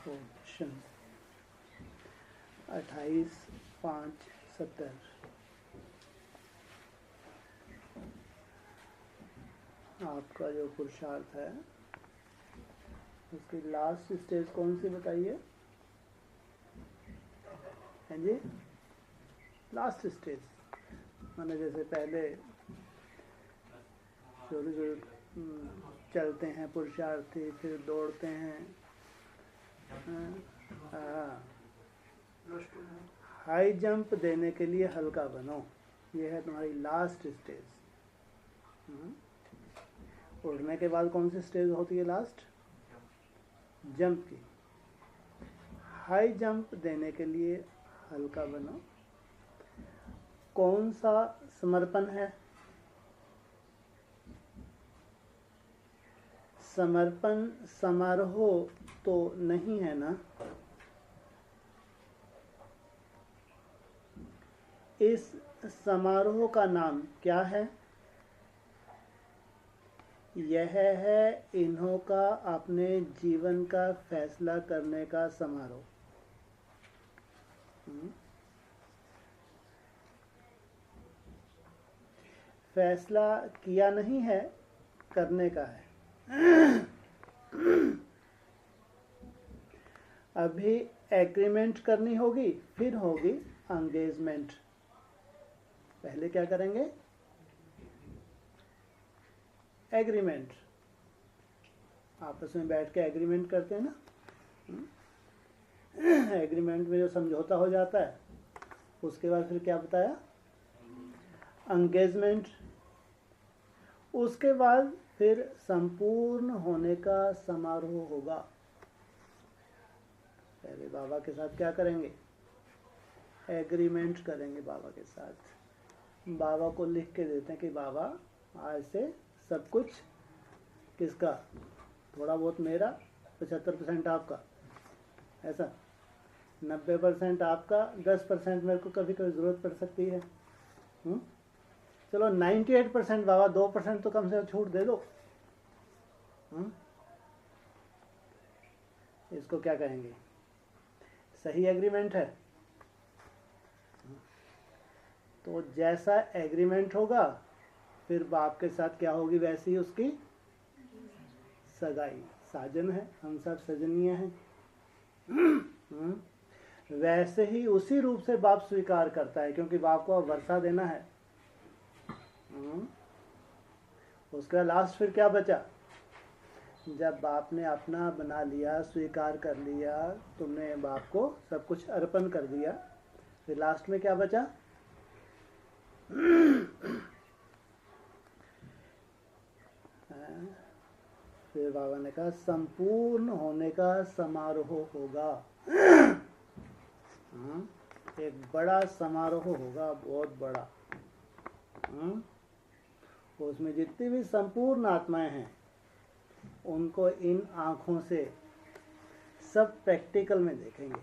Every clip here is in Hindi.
ऑप्शन 28/5/70। आपका जो पुरुषार्थ है उसकी लास्ट स्टेज कौन सी बताइए? हैं जी, लास्ट स्टेज माने जैसे पहले जो चलते हैं पुरुषार्थी, फिर दौड़ते हैं, हाई जंप देने के लिए हल्का बनो, ये है तुम्हारी लास्ट स्टेज। उड़ने के बाद कौन सी स्टेज होती है लास्ट? जंप की। हाई जंप देने के लिए हल्का बनो, कौन सा समर्पण है? समर्पण समारोह तो नहीं है ना? इस समारोह का नाम क्या है? यह है इन्हों का अपने जीवन का फैसला करने का समारोह। फैसला किया नहीं है, करने का है। अभी एग्रीमेंट करनी होगी, फिर होगी एंगेजमेंट। पहले क्या करेंगे? एग्रीमेंट। आपस में बैठ के एग्रीमेंट करते हैं ना। एग्रीमेंट में जो समझौता हो जाता है उसके बाद फिर क्या बताया? एंगेजमेंट। उसके बाद फिर संपूर्ण होने का समारोह होगा। पहले बाबा के साथ क्या करेंगे? एग्रीमेंट करेंगे बाबा के साथ। बाबा को लिख के देते हैं कि बाबा आज से सब कुछ किसका? थोड़ा बहुत मेरा, 75% आपका, ऐसा 90% आपका, 10% मेरे को कभी कभी ज़रूरत पड़ सकती है। चलो 98% बाबा, 2% तो कम से कम छूट दे दो। इसको क्या कहेंगे? सही एग्रीमेंट है। तो जैसा एग्रीमेंट होगा फिर बाप के साथ क्या होगी? वैसी उसकी सगाई। साजन है, हम सब सजनीय हैं। वैसे ही उसी रूप से बाप स्वीकार करता है, क्योंकि बाप को अब वर्षा देना है। उसका लास्ट फिर क्या बचा? जब बाप ने अपना बना लिया, स्वीकार कर लिया, तुमने बाप को सब कुछ अर्पण कर दिया, फिर लास्ट में क्या बचा? फिर बाबा ने कहा संपूर्ण होने का समारोह होगा। एक बड़ा समारोह होगा, बहुत बड़ा। उसमें जितनी भी संपूर्ण आत्माएं हैं उनको इन आँखों से सब प्रैक्टिकल में देखेंगे।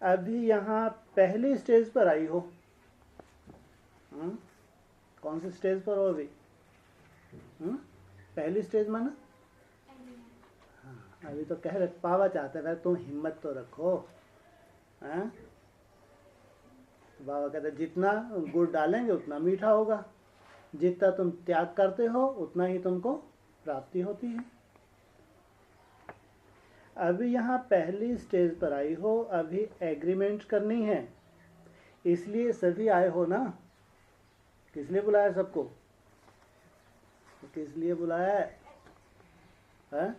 अभी यहाँ पहली स्टेज पर आई हो। कौन सी स्टेज पर हो अभी? पहली स्टेज माना? हाँ, अभी तो कह रहे पावा चाहते हैं, तुम हिम्मत तो रखो। बाबा कहते जितना गुड़ डालेंगे उतना मीठा होगा, जितना तुम त्याग करते हो उतना ही तुमको प्राप्ति होती है। अभी यहाँ पहली स्टेज पर आई हो, अभी एग्रीमेंट करनी है, इसलिए सभी आए हो ना। किस लिए बुलाया सबको? किस लिए बुलाया है?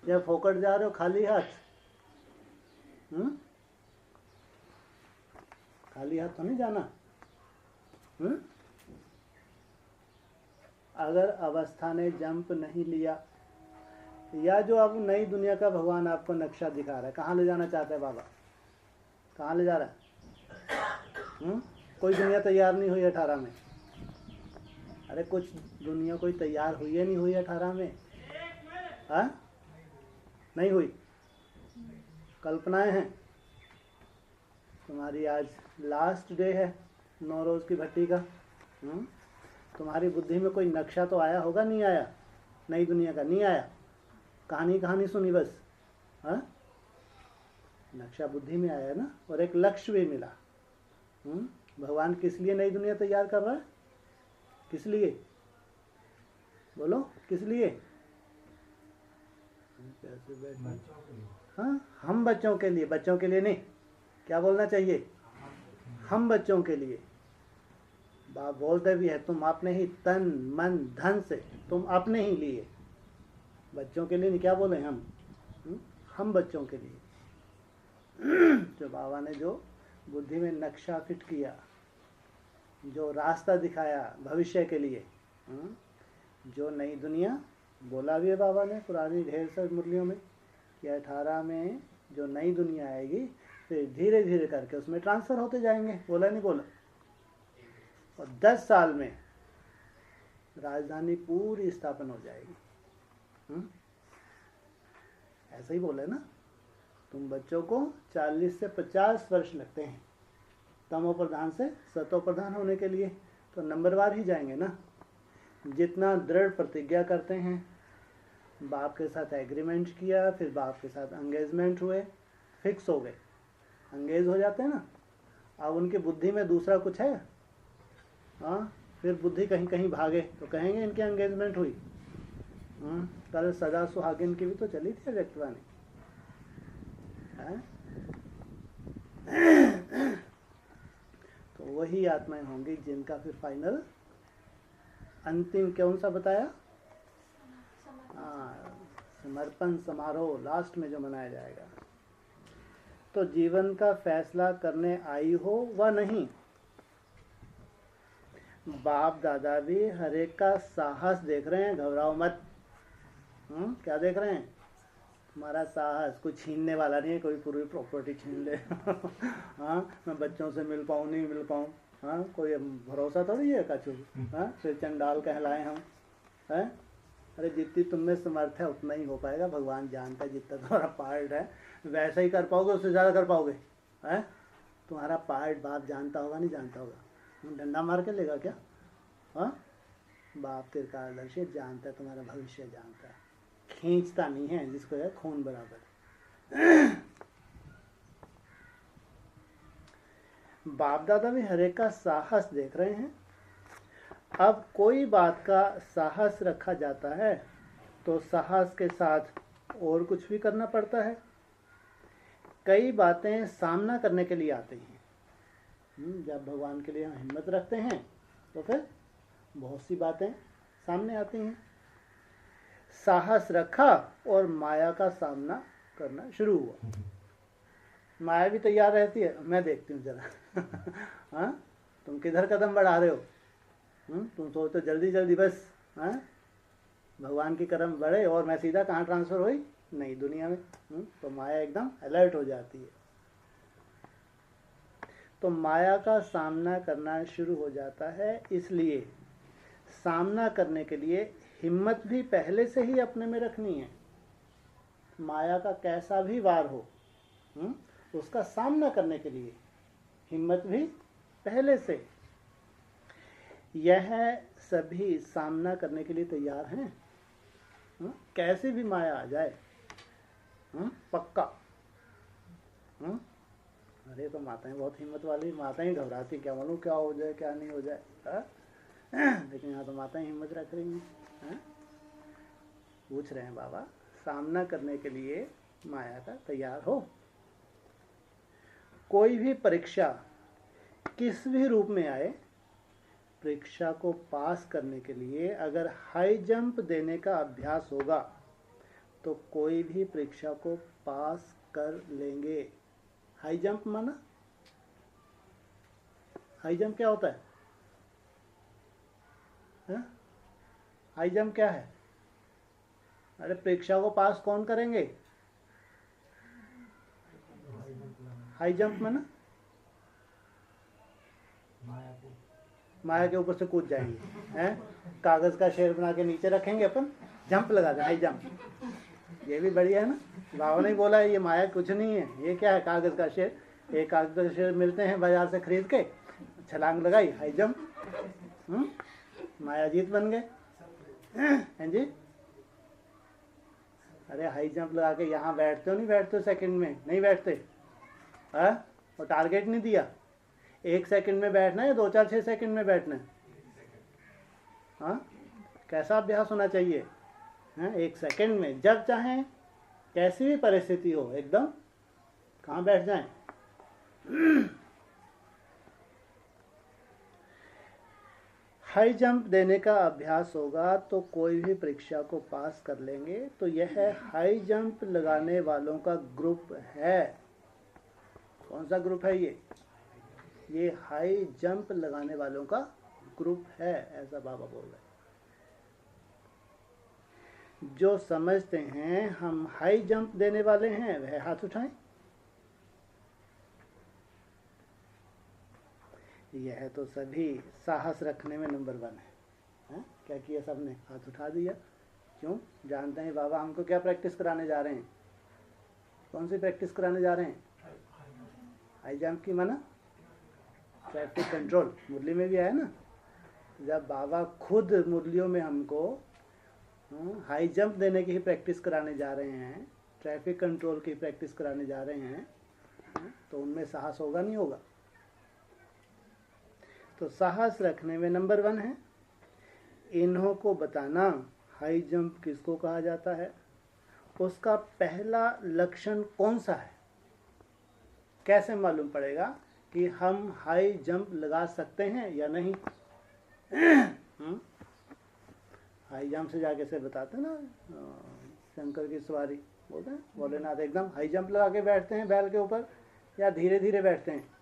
या फोकट जा रहे हो खाली हाथ? खाली हाथ तो नहीं जाना। अगर अवस्था ने जंप नहीं लिया, या जो अब नई दुनिया का भगवान आपको नक्शा दिखा रहा है, कहाँ ले जाना चाहता है बाबा? कहाँ ले जा रहा है? कोई दुनिया तैयार नहीं हुई 18 में। अरे कुछ दुनिया कोई तैयार हुई है, नहीं हुई 18 में? नहीं हुई। कल्पनाएं हैं तुम्हारी। आज लास्ट डे है 9 रोज की भट्टी का। तुम्हारी बुद्धि में कोई नक्शा तो आया होगा, नहीं आया? नई दुनिया का नहीं आया? कहानी सुनी बस, हाँ? नक्शा बुद्धि में आया ना, और एक लक्ष्य भी मिला। भगवान किस लिए नई दुनिया तैयार कर रहा है? किस लिए? बोलो, किस लिए? हाँ, हम बच्चों के लिए। बच्चों के लिए नहीं, क्या बोलना चाहिए? हम बच्चों के लिए। बाप बोलते भी है, तुम अपने ही तन मन धन से तुम अपने ही लिए, बच्चों के लिए नहीं। क्या बोले हम बच्चों के लिए। जो बाबा ने जो बुद्धि में नक्शा फिट किया, जो रास्ता दिखाया भविष्य के लिए, जो नई दुनिया बोला भी है बाबा ने पुरानी ढेर सारी मुरलियों में कि 18 में जो नई दुनिया आएगी, फिर धीरे धीरे करके उसमें ट्रांसफर होते जाएंगे। बोला नहीं बोला? और 10 साल में राजधानी पूरी स्थापन हो जाएगी। ऐसा ही बोले ना। तुम बच्चों को 40 से 50 वर्ष लगते हैं तमो प्रधान से सतो प्रधान होने के लिए, तो नंबरवार ही जाएंगे ना। जितना दृढ़ प्रतिज्ञा करते हैं, बाप के साथ एग्रीमेंट किया, फिर बाप के साथ एंगेजमेंट हुए, फिक्स हो गए, एंगेज हो जाते हैं ना। अब उनकी बुद्धि में दूसरा कुछ है, हाँ, फिर बुद्धि कहीं कहीं भागे तो कहेंगे इनकी एंगेजमेंट हुई। कल सदा सुहागिन की भी तो चली थी व्यक्तवाणी। तो वही आत्माएं होंगी जिनका फिर फाइनल अंतिम कौन सा बताया? समर्पण समारोह लास्ट में जो मनाया जाएगा। तो जीवन का फैसला करने आई हो व नहीं, बाप दादा भी हर एक का साहस देख रहे हैं। घबराओ मत। क्या देख रहे हैं? तुम्हारा साहस कोई छीनने वाला नहीं है, कोई पूरी प्रॉपर्टी छीन ले। हाँ, मैं बच्चों से मिल पाऊँ नहीं मिल पाऊँ, हाँ, कोई भरोसा थोड़ी है कछु। हाँ, फिर चंडाल कहलाए हम, हैं? अरे जितनी तुमने समर्थ है उतना ही हो पाएगा। भगवान जानता है जितना तुम्हारा पार्ट है वैसा ही कर पाओगे, उससे ज़्यादा कर पाओगे। हैं? तुम्हारा पार्ट बाप जानता होगा नहीं जानता होगा? डंडा मार के लेगा क्या? हाँ, बाप त्रिकालदर्शी जानता है, तुम्हारा भविष्य जानता है, खींचता नहीं है, जिसको है खून बराबर। बाप दादा भी हर एक का साहस देख रहे हैं। अब कोई बात का साहस रखा जाता है तो साहस के साथ और कुछ भी करना पड़ता है। कई बातें सामना करने के लिए आती हैं। जब भगवान के लिए हम हिम्मत रखते हैं तो फिर बहुत सी बातें सामने आती हैं। साहस रखा और माया का सामना करना शुरू हुआ। माया भी तैयार रहती है, मैं देखती हूँ जरा। हाँ, तुम किधर कदम बढ़ा रहे हो? तुम तो जल्दी जल्दी बस, हाँ, भगवान की कदम बढ़े और मैं सीधा कहाँ ट्रांसफर हुई? नई दुनिया में। तो माया एकदम अलर्ट हो जाती है। तो माया का सामना करना शुरू हो जाता है। इसलिए सामना करने के लिए हिम्मत भी पहले से ही अपने में रखनी है। माया का कैसा भी वार हो, उसका सामना करने के लिए हिम्मत भी पहले से। यह सभी सामना करने के लिए तैयार हैं। कैसे भी माया आ जाए, पक्का। अरे तो माताएं बहुत हिम्मत वाली, माताएं घबराती, क्या मालूम क्या हो जाए क्या नहीं हो जाए। लेकिन यहाँ तो माताएं हिम्मत रख रही हैं। पूछ रहे हैं बाबा, सामना करने के लिए माया का तैयार हो। कोई भी परीक्षा किस भी रूप में आए, परीक्षा को पास करने के लिए अगर हाई जंप देने का अभ्यास होगा तो कोई भी परीक्षा को पास कर लेंगे। हाई जंप माना, हाई जंप क्या होता है? हाई जंप क्या है? अरे परीक्षा को पास कौन करेंगे? हाई जंप में ना माया के ऊपर से कूद जाएंगे, हैं? कागज का शेर बना के नीचे रखेंगे, अपन जंप लगा दें, हाई जंप। ये भी बढ़िया है ना। बाबा ने बोला है ये माया कुछ नहीं है, ये क्या है? कागज का शेर। एक कागज का शेर मिलते हैं बाजार से खरीद के, छलांग लगाई, हाई जंप। मायाजीत बन गए हैं जी। अरे हाई जंप लगा के यहाँ बैठते हो, नहीं बैठते हो सेकंड में, नहीं बैठते हाँ? और टारगेट नहीं दिया 1 सेकंड में बैठना है, 2 4 6 सेकंड में बैठना है हाँ? कैसा अभ्यास होना चाहिए हाँ? 1 सेकंड में जब चाहें कैसी भी परिस्थिति हो एकदम कहाँ बैठ जाएं। हाई जंप देने का अभ्यास होगा तो कोई भी परीक्षा को पास कर लेंगे। तो यह हाई जंप लगाने वालों का ग्रुप है। कौन सा ग्रुप है ये हाई जंप लगाने वालों का ग्रुप है, ऐसा बाबा बोल रहे हैं। जो समझते हैं हम हाई जंप देने वाले हैं वह हाथ उठाएं। यह तो सभी साहस रखने में नंबर 1 है। क्या किया सबने? हाथ उठा दिया। क्यों? जानते हैं बाबा हमको क्या प्रैक्टिस कराने जा रहे हैं। कौन सी प्रैक्टिस कराने जा रहे हैं? हाई जंप की, माना ट्रैफिक कंट्रोल। मुरली में भी आया ना, जब बाबा खुद मुरलियों में हमको हाई जंप देने की ही प्रैक्टिस कराने जा रहे हैं, ट्रैफिक कंट्रोल की प्रैक्टिस कराने जा रहे हैं, तो उनमें साहस होगा नहीं होगा? तो साहस रखने में नंबर 1 है। इन्हों को बताना हाई जंप किसको कहा जाता है, उसका पहला लक्षण कौन सा है, कैसे मालूम पड़ेगा कि हम हाई जंप लगा सकते हैं या नहीं। हाई जंप से जाके से बताते ना शंकर की सवारी, बोलते हैं भोलेनाथ एकदम हाई जंप लगा के बैठते हैं बैल के ऊपर या धीरे धीरे बैठते हैं।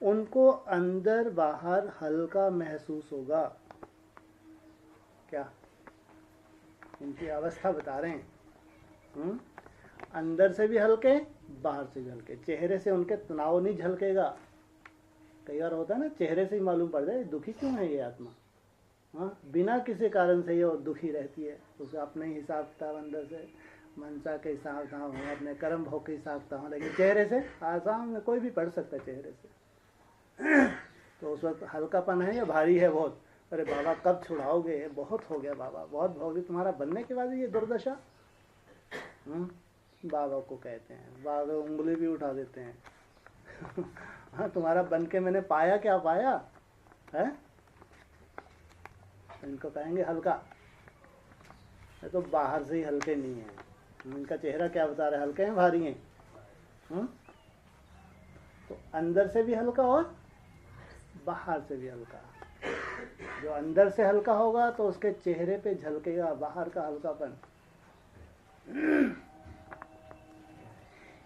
उनको अंदर बाहर हल्का महसूस होगा। क्या इनकी अवस्था बता रहे हैं। अंदर से भी हल्के, बाहर से भी हल्के। चेहरे से उनके तनाव नहीं झलकेगा। कई बार होता है ना, चेहरे से ही मालूम पड़ जाए दुखी क्यों है ये आत्मा। हाँ, बिना किसी कारण से ये दुखी रहती है। उसे अपने हिसाब किताब अंदर से मनसा के हिसाब किताब हो, अपने कर्म भोग के हिसाब किताब हो, लेकिन चेहरे से आसाम में कोई भी पढ़ सकता है चेहरे से। तो उस वक्त हल्कापन है या भारी है बहुत। अरे बाबा कब छुड़ाओगे, बहुत हो गया बाबा, बहुत भोगी तुम्हारा बनने के बाद ये दुर्दशा। बाबा को कहते हैं, बाबा उंगली भी उठा देते हैं। हाँ, तुम्हारा बन के मैंने पाया क्या पाया है। इनको कहेंगे हल्का, ये तो बाहर से ही हल्के नहीं है। इनका चेहरा क्या बता रहा है, हल्के हैं भारी हैं। तो अंदर से भी हल्का और बाहर से भी हल्का। जो अंदर से हल्का होगा तो उसके चेहरे पे झलकेगा बाहर का हल्कापन।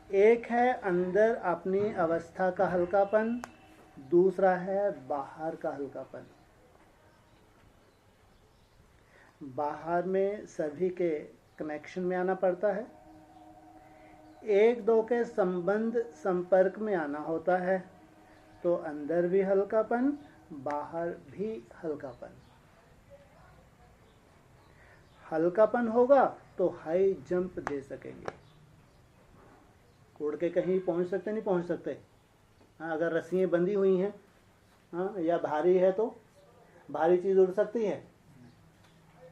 एक है अंदर अपनी अवस्था का हल्कापन, दूसरा है बाहर का हल्कापन। बाहर में सभी के कनेक्शन में आना पड़ता है, एक दो के संबंध संपर्क में आना होता है, तो अंदर भी हल्कापन, बाहर भी हल्कापन। हल्कापन होगा तो हाई जंप दे सकेंगे। उड़ के कहीं पहुंच सकते नहीं पहुंच सकते। हाँ, अगर रस्सियाँ बंधी हुई हैं हाँ, या भारी है तो भारी चीज़ उड़ सकती है।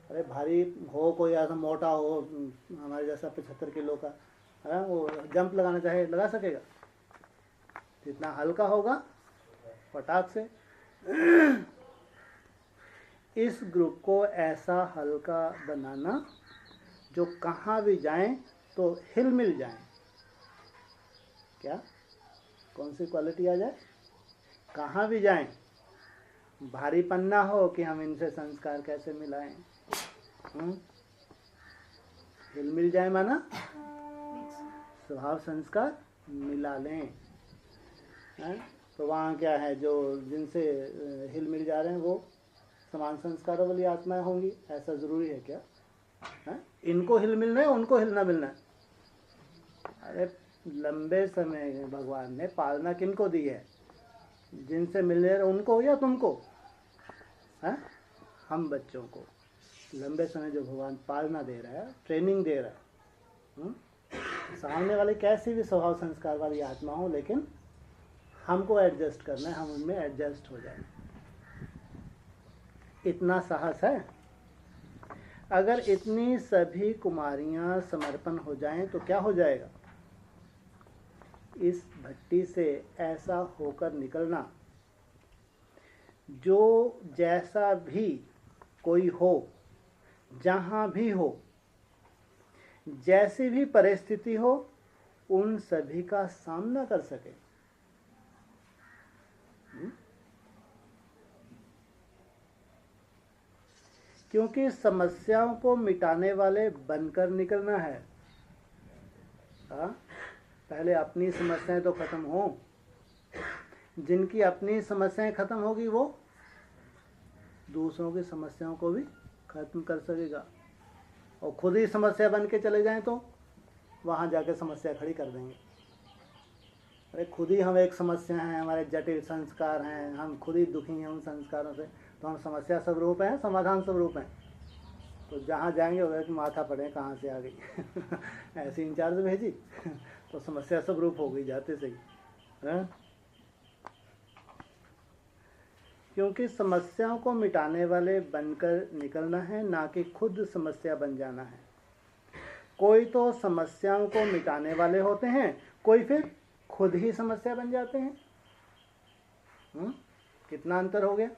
अरे भारी हो, कोई ऐसा मोटा हो हमारे जैसा 75 किलो का, हाँ, वो जंप लगाना चाहे लगा सकेगा। जितना हल्का होगा फटाक से। इस ग्रुप को ऐसा हल्का बनाना जो कहाँ भी जाएं तो हिल मिल जाएं। क्या कौन सी क्वालिटी आ जाए? कहाँ भी जाएं भारी पन्ना हो कि हम इनसे संस्कार कैसे मिलाएं। हिल मिल जाए माना स्वभाव संस्कार मिला लें। तो वहाँ क्या है, जो जिनसे हिल मिल जा रहे हैं वो समान संस्कारों वाली आत्माएं होंगी, ऐसा ज़रूरी है क्या? इनको हिल मिलना है, उनको हिलना मिलना है। अरे लंबे समय भगवान ने पालना किनको दी है? जिनसे मिलने रहे उनको या तुमको? है हम बच्चों को लंबे समय जो भगवान पालना दे रहा है, ट्रेनिंग दे रहा है। सामने वाले कैसी भी स्वभाव संस्कार वाली आत्मा हो, लेकिन हमको एडजस्ट करना है, हम उनमें एडजस्ट हो जाए। इतना साहस है? अगर इतनी सभी कुमारियां समर्पण हो जाएं तो क्या हो जाएगा? इस भट्टी से ऐसा होकर निकलना, जो जैसा भी कोई हो, जहां भी हो, जैसी भी परिस्थिति हो, उन सभी का सामना कर सके। क्योंकि समस्याओं को मिटाने वाले बनकर निकलना है। पहले अपनी समस्याएं तो खत्म हो। जिनकी अपनी समस्याएं खत्म होगी वो दूसरों की समस्याओं को भी खत्म कर सकेगा। और खुद ही समस्या बन के चले जाएं तो वहां जाके समस्या खड़ी कर देंगे। अरे खुद ही हम एक समस्या हैं, हमारे जटिल संस्कार हैं, हम खुद ही दुखी हैं उन संस्कारों से, तो हम समस्या स्वरूप हैं, समाधान स्वरूप हैं। तो जहाँ जाएंगे उधर की माथा पड़े कहाँ से आ गई ऐसी इंचार्ज भेजी तो समस्या स्वरूप हो गई जाते सही है। क्योंकि समस्याओं को मिटाने वाले बनकर निकलना है, ना कि खुद समस्या बन जाना है। कोई तो समस्याओं को मिटाने वाले होते हैं, कोई फिर खुद ही समस्या बन जाते हैं। कितना अंतर हो गया?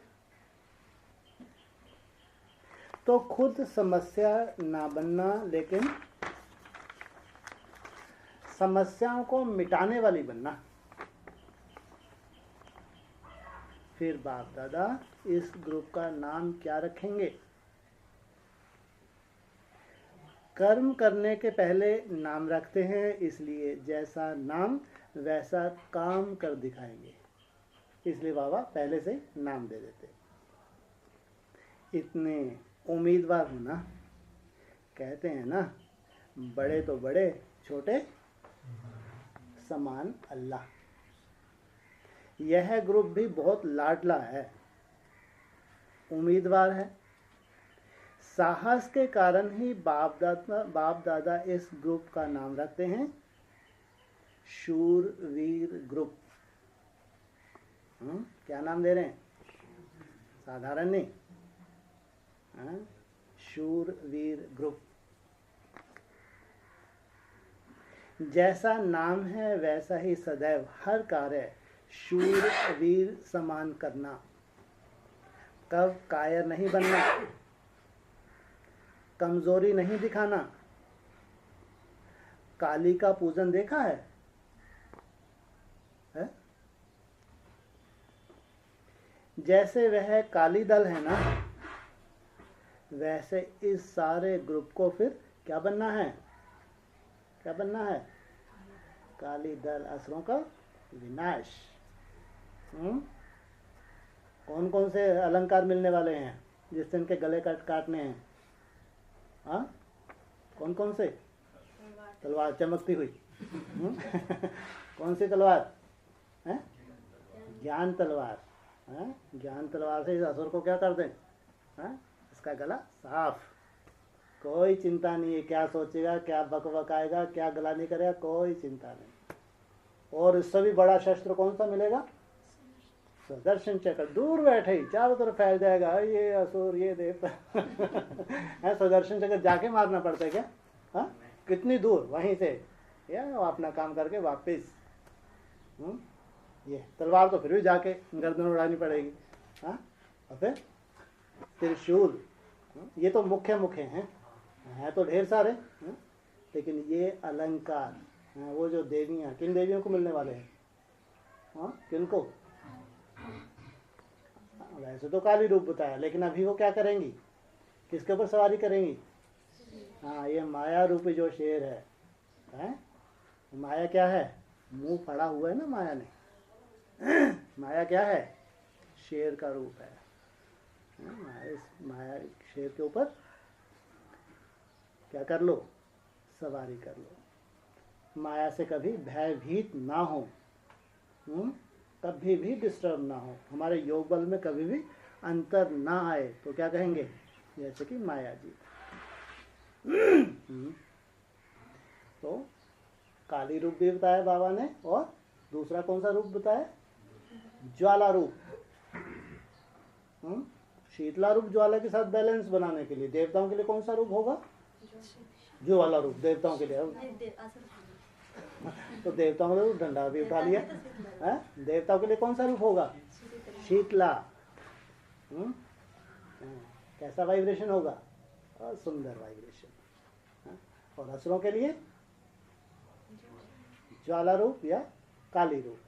तो खुद समस्या ना बनना, लेकिन समस्याओं को मिटाने वाली बनना। फिर बाप दादा इस ग्रुप का नाम क्या रखेंगे? कर्म करने के पहले नाम रखते हैं, इसलिए जैसा नाम वैसा काम कर दिखाएंगे। इसलिए बाबा पहले से नाम दे देते। इतने उम्मीदवार होना। कहते हैं ना, बड़े तो बड़े, छोटे समान अल्लाह। यह ग्रुप भी बहुत लाडला है, उम्मीदवार है। साहस के कारण ही बाप दादा इस ग्रुप का नाम रखते हैं शूरवीर ग्रुप। क्या नाम दे रहे हैं? साधारण नहीं, शूरवीर ग्रुप। जैसा नाम है वैसा ही सदैव हर कार्य शूरवीर समान करना। कब कायर नहीं बनना, कमजोरी नहीं दिखाना। काली का पूजन देखा है? जैसे वह काली दल है ना, वैसे इस सारे ग्रुप को फिर क्या बनना है? क्या बनना है? काली दल, असुरों का विनाश। कौन कौन से अलंकार मिलने वाले हैं जिससे इनके गले काटने हैं? कौन कौन से? तलवार चमकती हुई कौन सी तलवार है? ज्ञान तलवार। ज्ञान तलवार से इस असुर को क्या कर दें? इसका गला साफ। कोई चिंता नहीं है क्या सोचेगा, क्या बकबकाएगा, क्या गला नहीं करेगा, कोई चिंता नहीं। और इससे भी बड़ा शस्त्र कौन सा मिलेगा? सुदर्शन चक्र। दूर बैठे ही चारों तरफ फैल जाएगा, ये असुर, ये देवता है। सुदर्शन चक्र जाके मारना पड़ता है क्या? कितनी दूर, वहीं से या अपना काम करके वापस। ये तलवार तो फिर भी जाके गर्दन उड़ानी पड़ेगी। और फिर त्रिशूल, ये तो मुख्य हैं तो ढेर सारे, लेकिन ये अलंकार, वो जो देवियां, किन देवियों को मिलने वाले हैं? किनको? वैसे तो काली रूप बताया, लेकिन अभी वो क्या करेंगी? किसके ऊपर सवारी करेंगी? ये माया रूपी जो शेर है। माया क्या है? मुंह फड़ा हुआ है ना माया ने। माया क्या है? शेर का रूप है। माया शेर के ऊपर क्या कर लो? सवारी कर लो। माया से कभी भयभीत ना हो, कभी भी डिस्टर्ब ना हो, हमारे योग बल में कभी भी अंतर ना आए, तो क्या कहेंगे? जैसे कि माया जी। तो काली रूप भी बताया बाबा ने, और दूसरा कौन सा रूप बताया? ज्वाला रूप। शीतला रूप ज्वाला के साथ बैलेंस बनाने के लिए देवताओं के लिए कौन सा रूप होगा? ज्वाला रूप देवताओं के लिए। तो देवताओं ने डंडा भी उठा लिया है। देवताओं के लिए कौन सा रूप होगा? शीतला। कैसा वाइब्रेशन होगा? सुंदर वाइब्रेशन। और असुरों के लिए ज्वाला रूप या काली रूप।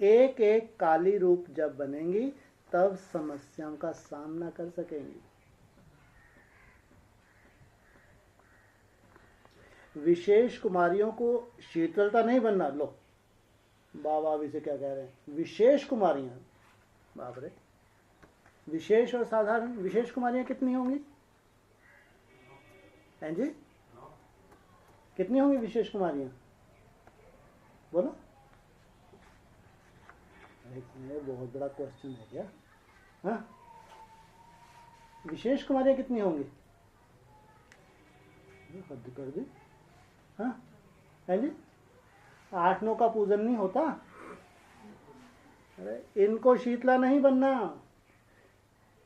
एक एक काली रूप जब बनेंगी तब समस्याओं का सामना कर सकेंगी। विशेष कुमारियों को शीतलता नहीं बनना। लो बाबा अभी से क्या कह रहे हैं? विशेष कुमारियां, बाप रे, विशेष और साधारण। विशेष कुमारियां कितनी होंगी? हैं जी, कितनी होंगी विशेष कुमारियां? बोलो। बहुत बड़ा क्वेश्चन है क्या? हाँ, विशेष कुमारियां कितनी होंगी? हद कर दी। हाँ है जी, 8-9 का पूजन नहीं होता। अरे इनको शीतला नहीं बनना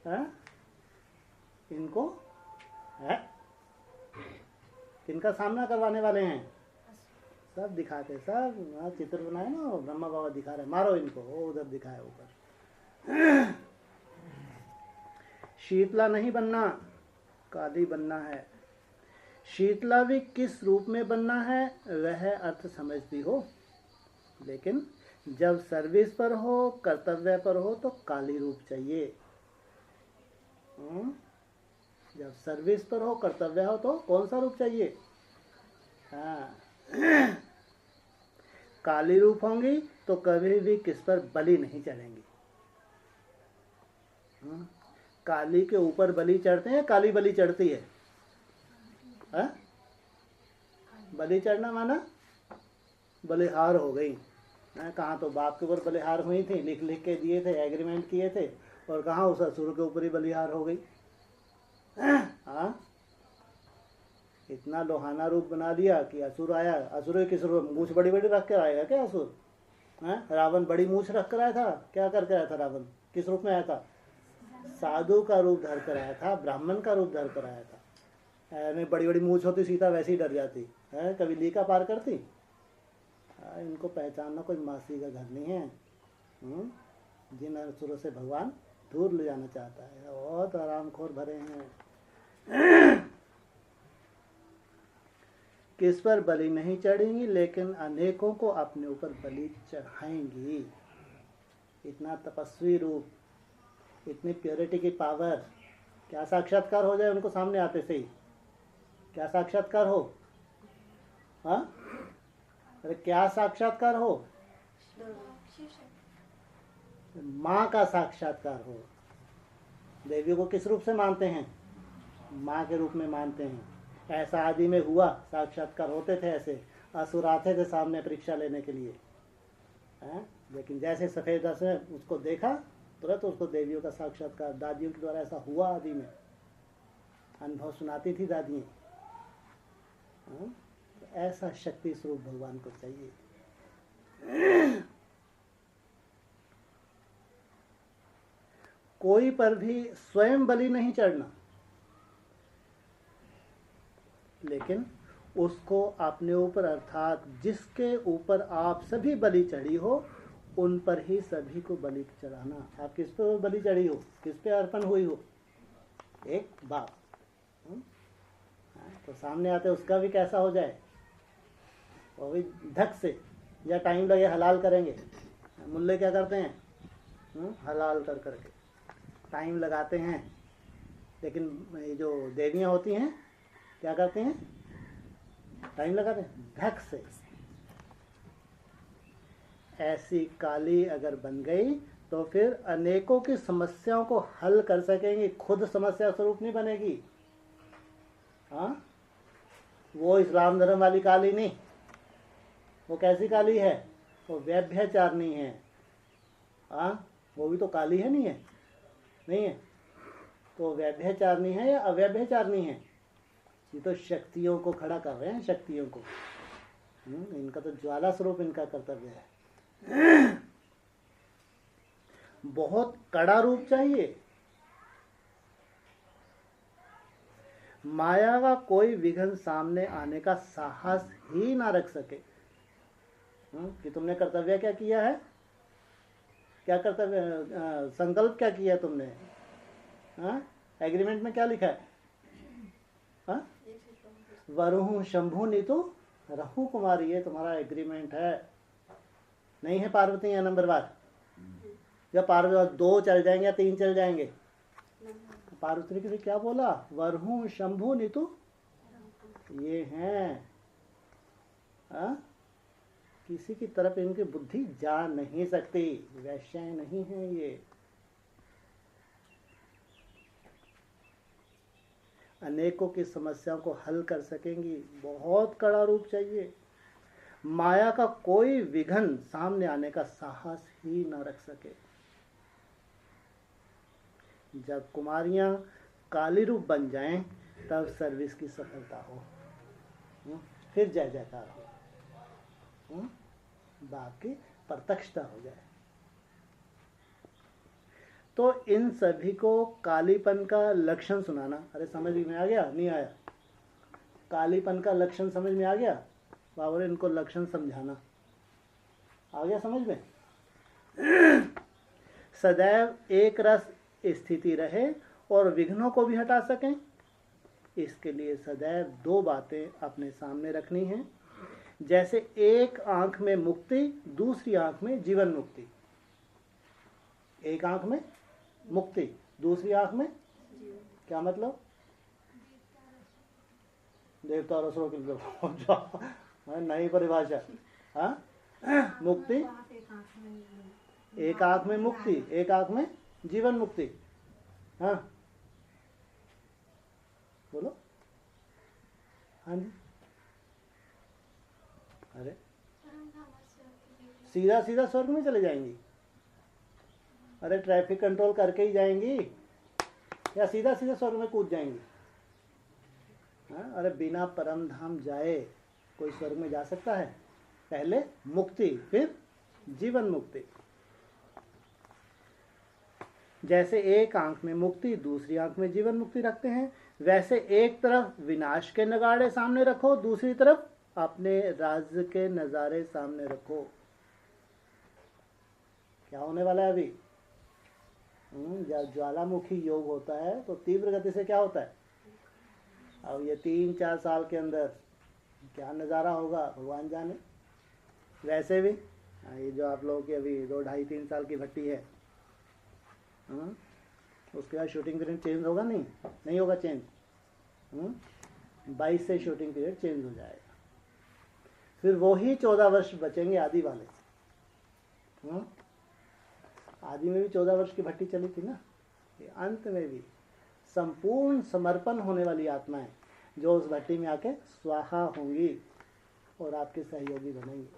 है। इनको है, किनका सामना करवाने वाले हैं? सब दिखाते, सब चित्र बनाए ना, ब्रह्मा बाबा दिखा रहे, मारो इनको, वो उधर दिखाए ऊपर। शीतला नहीं बनना, काली बनना है। शीतला भी किस रूप में बनना है वह अर्थ समझती हो, लेकिन जब सर्विस पर हो, कर्तव्य पर हो तो काली रूप चाहिए। जब सर्विस पर हो, कर्तव्य हो तो कौन सा रूप चाहिए? हाँ, काली रूप होंगी तो कभी भी किस पर बलि नहीं चढ़ेंगी। काली के ऊपर बलि चढ़ते हैं, काली बलि चढ़ती है। बलि चढ़ना माना बलिहार हो गई। कहाँ तो बाप के ऊपर बलिहार हुई थी, लिख लिख के दिए थे, एग्रीमेंट किए थे, और कहाँ उस असुर के ऊपर ही बलिहार हो गई। हाँ, इतना लोहाना रूप बना दिया कि असुर आया। असुर किस रूप? मूछ बड़ी बड़ी रख कर आएगा क्या असुर? रावण बड़ी मूछ रख कर आया था। क्या करके आया था रावण? किस रूप में आया था? साधु का रूप धर कर आया था, ब्राह्मण का रूप धर कर आया था। बड़ी बड़ी मूछ होती सीता वैसे ही डर जाती है, कभी लीका पार करती। इनको पहचानना कोई मासी का घर नहीं है। जिन असुरों से भगवान दूर ले जाना चाहता है, बहुत आरामखोर भरे हैं। किस पर बलि नहीं चढ़ेंगी, लेकिन अनेकों को अपने ऊपर बलि चढ़ाएंगी। इतना तपस्वी रूप, इतनी प्योरिटी की पावर, क्या साक्षात्कार हो जाए उनको सामने आते से ही? क्या साक्षात्कार हो? हाँ, अरे क्या साक्षात्कार हो? माँ का साक्षात्कार हो। देवियों को किस रूप से मानते हैं? माँ के रूप में मानते हैं। ऐसा आदि में हुआ, साक्षात्कार होते थे। ऐसे असुर आते थे सामने परीक्षा लेने के लिए, लेकिन जैसे सफेद से उसको देखा तुरंत उसको देवियों का साक्षात्कार दादियों के द्वारा ऐसा हुआ। आदि में अनुभव सुनाती थी दादियाँ। तो ऐसा शक्ति स्वरूप भगवान को चाहिए। कोई पर भी स्वयं बलि नहीं चढ़ना, लेकिन उसको अपने ऊपर, अर्थात जिसके ऊपर आप सभी बलि चढ़ी हो उन पर ही सभी को बलि चढ़ाना। आप किस पे बलि चढ़ी हो, किस पे अर्पण हुई हो? एक बाप। तो सामने आते उसका भी कैसा हो जाए, वो भी धक से, या टाइम लगे हलाल करेंगे। मुल्ले क्या करते हैं? हलाल कर करके टाइम लगाते हैं। लेकिन ये जो देवियाँ होती हैं क्या करते हैं? टाइम लगाते हैं धक से। ऐसी काली अगर बन गई तो फिर अनेकों की समस्याओं को हल कर सकेंगी, खुद समस्या स्वरूप नहीं बनेगी। हाँ, वो इस्लाम धर्म वाली काली नहीं। वो कैसी काली है? वो व्यभिचारिणी है। हाँ, वो भी तो काली है, नहीं है? नहीं है तो व्यभिचारिणी है या अव्यभिचारिणी है? ये तो शक्तियों को खड़ा कर रहे हैं, शक्तियों को। इनका तो ज्वाला स्वरूप इनका कर्तव्य है। बहुत कड़ा रूप चाहिए। माया का कोई विघ्न सामने आने का साहस ही ना रख सके। कि तुमने कर्तव्य क्या किया है, क्या कर्तव्य संकल्प क्या किया तुमने, एग्रीमेंट में क्या लिखा है? वरुहु शंभु नीतु रहु कुमारी, ये तुम्हारा एग्रीमेंट है। नहीं है पार्वती या नंबर बार? या पार्वती 2 चल जाएंगे या 3 चल जाएंगे? पार्वती के लिए क्या बोला? वरुहु शंभु नीतु, ये हैं। किसी की तरफ इनकी बुद्धि जा नहीं सकती, वैश्याएं नहीं है ये। अनेकों की समस्याओं को हल कर सकेंगी, बहुत कड़ा रूप चाहिए। माया का कोई विघ्न सामने आने का साहस ही न रख सके। जब कुमारियां काली रूप बन जाएं तब सर्विस की सफलता हो, फिर जय जयकार हो, बाकी प्रत्यक्षता हो जाए। तो इन सभी को कालीपन का लक्षण सुनाना। अरे समझ में आ गया? नहीं आया? कालीपन का लक्षण समझ में आ गया? बाबा इनको लक्षण समझाना आ गया समझ में? सदैव एक रस स्थिति रहे और विघ्नों को भी हटा सकें, इसके लिए सदैव 2 बातें अपने सामने रखनी हैं। जैसे एक आंख में मुक्ति, दूसरी आंख में जीवन मुक्ति। एक आंख में मुक्ति, दूसरी आंख में क्या मतलब? देवता और असुरों के नई परिभाषा। मुक्ति, एक आंख में मुक्ति, एक आंख में जीवन मुक्ति। बोलो। हाँ जी। अरे सीधा सीधा स्वर्ग में चले जाएंगी? अरे ट्रैफिक कंट्रोल करके ही जाएंगी या सीधा सीधा स्वर्ग में कूद जाएंगी? अरे बिना परम धाम जाए कोई स्वर्ग में जा सकता है? पहले मुक्ति, फिर जीवन मुक्ति। जैसे एक आंख में मुक्ति, दूसरी आंख में जीवन मुक्ति रखते हैं, वैसे एक तरफ विनाश के नगाड़े सामने रखो, दूसरी तरफ अपने राज्य के नजारे सामने रखो। क्या होने वाला है अभी? जब ज्वालामुखी योग होता है तो तीव्र गति से क्या होता है? अब ये 3-4 साल के अंदर क्या नज़ारा होगा भगवान जाने। वैसे भी ये जो आप लोगों की अभी 2, 2.5, 3 साल की भट्टी है, उसके बाद शूटिंग पीरियड चेंज होगा? नहीं होगा चेंज। 22 से शूटिंग पीरियड चेंज हो जाएगा। फिर वो ही 14 वर्ष बचेंगे आदि वाले। आदि में भी 14 वर्ष की भट्टी चली थी ना। ये अंत में भी संपूर्ण समर्पण होने वाली आत्माएं जो उस भट्टी में आके स्वाहा होंगी और आपके सहयोगी बनेंगे।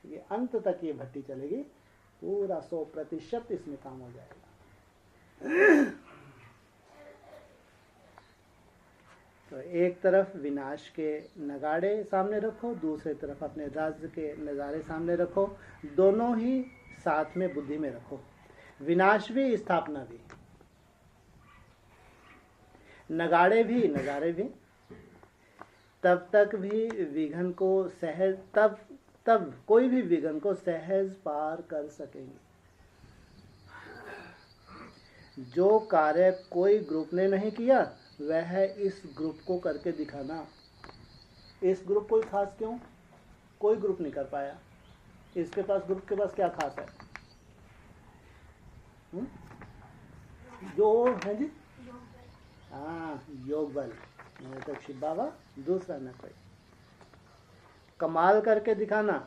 ये अंत तक ये भट्टी चलेगी, पूरा 100% इसमें काम हो जाएगा। तो एक तरफ विनाश के नगाड़े सामने रखो, दूसरी तरफ अपने राज्य के नज़ारे सामने रखो, दोनों ही साथ में बुद्धि में रखो। विनाश भी, स्थापना भी, नगाड़े भी, नज़ारे भी। तब तक भी विघ्न को सहज, तब कोई भी विघ्न को सहज पार कर सकेंगे। जो कार्य कोई ग्रुप ने नहीं किया वह है इस ग्रुप को करके दिखाना। इस ग्रुप कोई खास क्यों? कोई ग्रुप नहीं कर पाया, इसके पास ग्रुप के पास क्या खास है? जो है जी, हाँ, योग बल। मेरे तक शिव बाबा, दूसरा न कोई। कमाल करके दिखाना।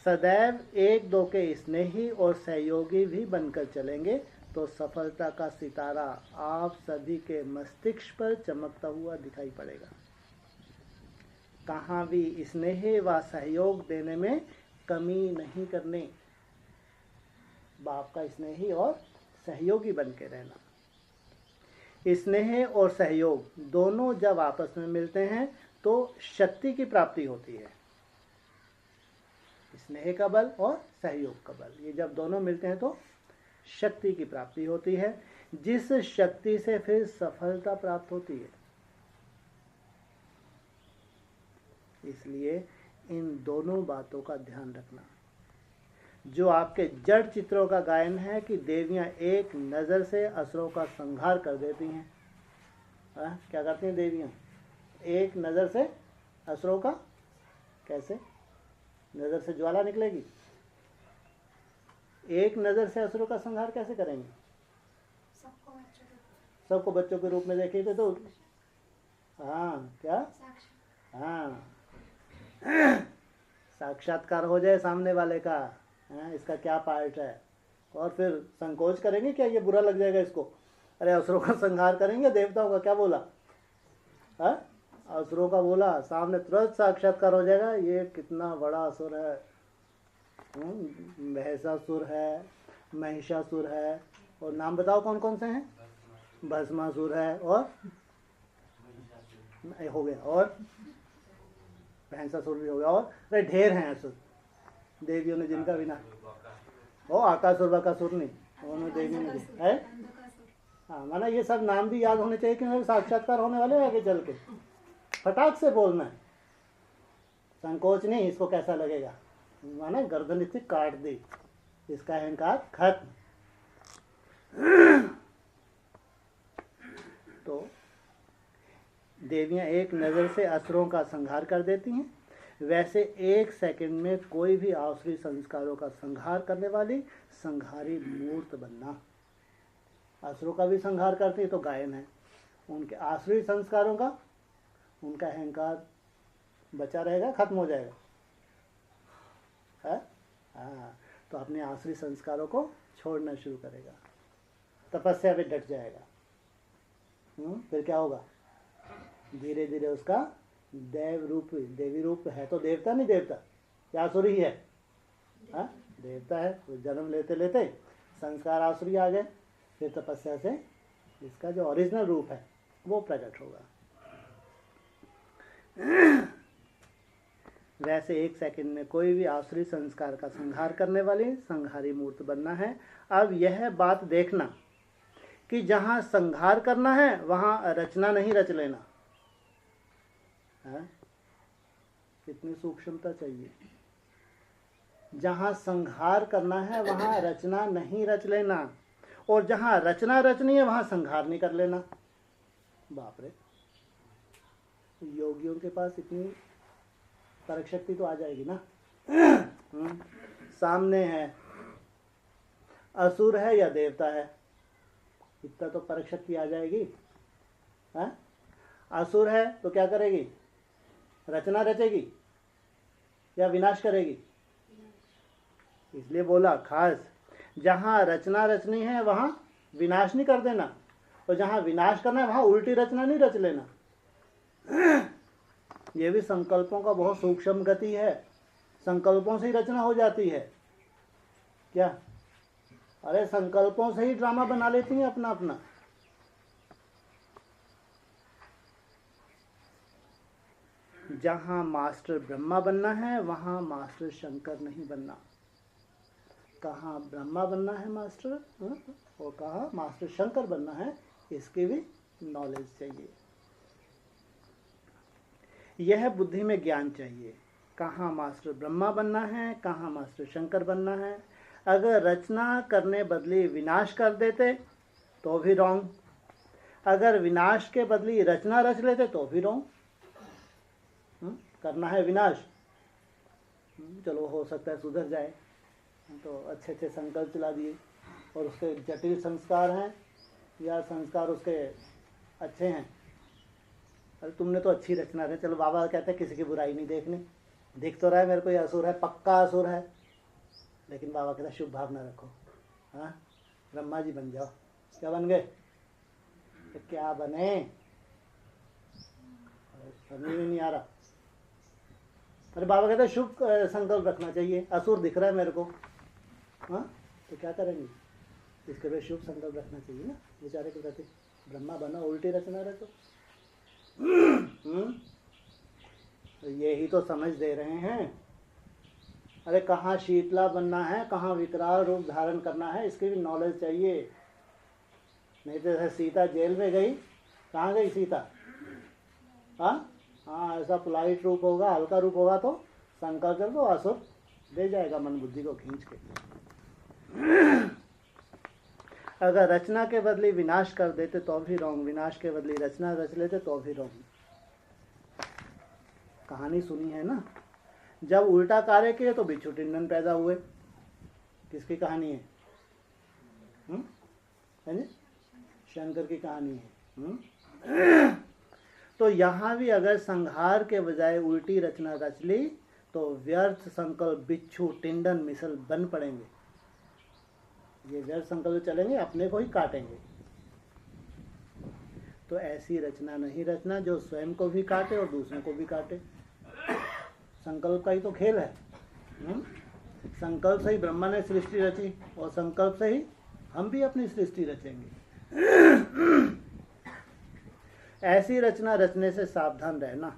सदैव एक दो के स्नेही और सहयोगी भी बनकर चलेंगे तो सफलता का सितारा आप सभी के मस्तिष्क पर चमकता हुआ दिखाई पड़ेगा। कहाँ भी स्नेह व सहयोग देने में कमी नहीं करने। बाप का स्नेही और सहयोगी बन के रहना। स्नेह और सहयोग दोनों जब आपस में मिलते हैं तो शक्ति की प्राप्ति होती है। स्नेह का बल और सहयोग का बल, ये जब दोनों मिलते हैं तो शक्ति की प्राप्ति होती है, जिस शक्ति से फिर सफलता प्राप्त होती है। इसलिए इन दोनों बातों का ध्यान रखना। जो आपके जड़ चित्रों का गायन है कि देवियां एक नज़र से असुरों का संहार कर देती हैं। क्या करती हैं देवियां? एक नज़र से असुरों का, कैसे? नज़र से ज्वाला निकलेगी, एक नज़र से असुरों का संहार कैसे करेंगे? सबको बच्चों के रूप में देखे थे तो हाँ, क्या? हाँ, साक्षात्कार हो जाए सामने वाले का, इसका क्या पार्ट है, और फिर संकोच करेंगे क्या? ये बुरा लग जाएगा इसको, अरे असुरों का संहार करेंगे, देवताओं का क्या बोला, असुरों का बोला, सामने तुरंत साक्षात्कार हो जाएगा, ये कितना बड़ा असुर है, महसासुर है, महिषासुर है, और नाम बताओ कौन कौन से हैं? भस्मासुर है, और हो गया, और महिषासुर भी हो गया, और अरे ढेर हैं असुर देवियों ने जिनका विनाश, वो आकासुर बकासुर नहीं, उन्होंने देवियों ने है। हाँ, माना ये सब नाम भी याद होने चाहिए कि साक्षात्कार होने वाले आगे चल के, फटाक से बोलना है, संकोच नहीं, इसको कैसा लगेगा, माना गर्दन इससे काट दी, इसका अहंकार खत्म। तो देवियां एक नज़र से असुरों का संहार कर देती हैं, वैसे एक सेकंड में कोई भी आसुरी संस्कारों का संहार करने वाली संहारी मूर्त बनना। असुरों का भी संहार करती है तो गायन है, उनके आसुरी संस्कारों का, उनका अहंकार बचा रहेगा, खत्म हो जाएगा है? हाँ, तो अपने आसुरी संस्कारों को छोड़ना शुरू करेगा, तपस्या पे डट जाएगा। फिर क्या होगा? धीरे धीरे उसका देव रूप, देवी रूप है तो देवता नहीं, देवता क्या आसुरी है? हाँ, देवता है। तो जन्म लेते लेते संस्कार आसुरी आ गए, फिर तपस्या से इसका जो ओरिजिनल रूप है वो प्रकट होगा। वैसे एक सेकंड में कोई भी आसुरी संस्कार का संहार करने वाली संहारी मूर्त बनना है। अब यह बात देखना कि जहाँ संहार करना है वहाँ रचना नहीं रच लेना। कितनी सूक्ष्मता चाहिए। जहाँ संहार करना है वहाँ रचना नहीं रच लेना, और जहाँ रचना रचनी है वहाँ संहार नहीं कर लेना। बाप रे, योगियों के पास इतनी परख शक्ति तो आ जाएगी ना। सामने है असुर है या देवता है, इतना तो परख शक्ति आ जाएगी। असुर है तो क्या करेगी? रचना रचेगी या विनाश करेगी? इसलिए बोला खास, जहाँ रचना रचनी है वहाँ विनाश नहीं कर देना, और जहाँ विनाश करना है वहाँ उल्टी रचना नहीं रच लेना। ये भी संकल्पों का बहुत सूक्ष्म गति है। संकल्पों से ही रचना हो जाती है क्या? अरे संकल्पों से ही ड्रामा बना लेती हैं अपना अपना। जहाँ मास्टर ब्रह्मा बनना है वहाँ मास्टर शंकर नहीं बनना। कहाँ ब्रह्मा बनना है मास्टर, और कहाँ मास्टर शंकर बनना है, इसकी भी नॉलेज चाहिए। यह बुद्धि में ज्ञान चाहिए। कहाँ मास्टर ब्रह्मा बनना है, कहाँ मास्टर शंकर बनना है। अगर रचना करने बदली विनाश कर देते तो भी रॉन्ग, अगर विनाश के बदली रचना रच लेते तो भी रॉन्ग। करना है विनाश, चलो हो सकता है सुधर जाए, तो अच्छे अच्छे संकल्प चला दिए, और उसके जटिल संस्कार हैं या संस्कार उसके अच्छे हैं। अरे तुमने तो अच्छी रचना है, चलो बाबा कहते हैं किसी की बुराई नहीं देखनी, दिख तो रहा है मेरे को ये असुर है, पक्का असुर है, लेकिन बाबा कहते हैं शुभ भावना रखो। हाँ, ब्रह्मा जी बन जाओ। क्या बन गए? तो क्या बने, समझ में नहीं आ रहा। अरे बाबा कहते हैं शुभ संकल्प रखना चाहिए, असुर दिख रहा है मेरे को। हाँ, तो क्या करेंगे? इसके लिए शुभ संकल्प रखना चाहिए ना। बेचारे को कहते ब्रह्मा बनो, उल्टी रचना रचो। तो यही तो समझ दे रहे हैं। अरे कहाँ शीतला बनना है, कहाँ विकराल रूप धारण करना है, इसकी भी नॉलेज चाहिए। नहीं तो जैसे सीता जेल में गई, कहाँ गई सीता? हाँ हाँ, ऐसा पोलाइट रूप होगा, हल्का रूप होगा तो संकल्प कर दो, असुर दे जाएगा मन बुद्धि को खींच के। अगर रचना के बदले विनाश कर देते तो भी रॉन्ग, विनाश के बदले रचना रच लेते तो भी रॉन्ग। कहानी सुनी है ना, जब उल्टा कार्य किए तो बिच्छू टिंडन पैदा हुए। किसकी कहानी है? शंकर की कहानी है। तो यहाँ भी अगर संहार के बजाय उल्टी रचना रच ली तो व्यर्थ संकल्प बिच्छू टिंडन मिसल बन पड़ेंगे। ये व्यर्थ संकल्प चलेंगे, अपने को ही काटेंगे। तो ऐसी रचना नहीं रचना जो स्वयं को भी काटे और दूसरों को भी काटे। संकल्प का ही तो खेल है। संकल्प से ही ब्रह्मा ने सृष्टि रची और संकल्प से ही हम भी अपनी सृष्टि रचेंगे। ऐसी रचना रचने से सावधान रहना।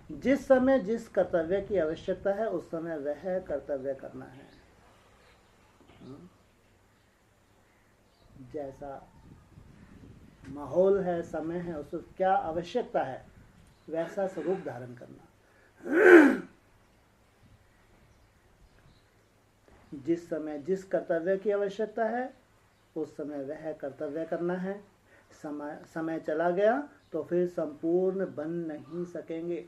जिस समय जिस कर्तव्य की आवश्यकता है उस समय वह कर्तव्य करना है। जैसा माहौल है, समय है, उसको क्या आवश्यकता है वैसा स्वरूप धारण करना। जिस समय जिस कर्तव्य की आवश्यकता है उस समय वह कर्तव्य करना है। समय चला गया तो फिर संपूर्ण बन नहीं सकेंगे।